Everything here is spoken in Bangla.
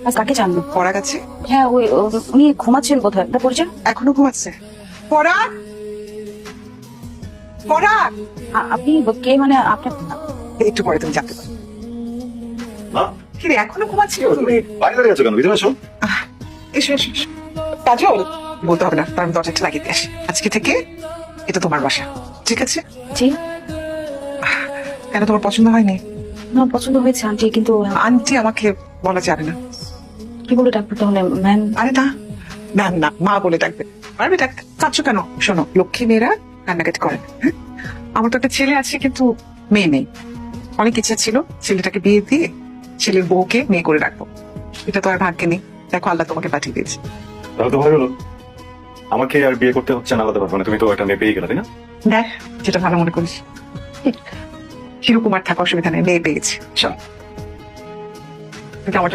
আজ কাকে জানবো? পড়া গেছে? হ্যাঁ উনি ঘুমাচ্ছেন বোধহয়। এটা পরিচয়? এখনো ঘুমাচ্ছে? পড়া পড়া আপনি কে? মানে আপনি? একটু পরে তুমি জানতে পারো। মা, কি রে, এখনো ঘুমাচ্ছি? তুমি বাইরে দাঁড়িয়ে আছো কেন? ভিতরে আসো। এসো এসো এসো। কাজল বলতে হবে না, তার দরজাটা লাগিয়ে দিয়ে আসি। আজকে থেকে এটা তোমার বাসা, ঠিক আছে? জি কেন, তোমার পছন্দ হয়নি? না, পছন্দ হয়েছে আন্টি, কিন্তু আন্টি আমাকে বলা যাবে না। কি বলে ডাকবো তাহলে ম্যাম? আরে না, না না, মা বলে ডাকবে। পারবে ডাকতে? কাঁদছো কেন? শোনো, লক্ষ্মী মেয়েরা কান্নাকাটি করে না, হ্যাঁ? আমার তো একটা ছেলে আছে, কিন্তু মেয়ে নেই। অনেক ইচ্ছা ছিল ছেলেটাকে বিয়ে দিয়ে ছেলের বউকে মেয়ে করে রাখবো। এটা তো আর ভাগ্যে নেই। দেখো, আল্লাহ তোমাকে পাঠিয়ে দিয়েছে। তাহলে তো ভালো হলো। আমাকে আর বিয়ে করতে হচ্ছে না আলাদা ভাবে, মানে তুমি তো একটা মেয়ে পেয়ে গেলে, তাই না? দেখ, যেটা ভালো মনে করিস। চিরকুমার থাকা অসুবিধা নেই, মেয়ে পেয়েছি। চল, আমার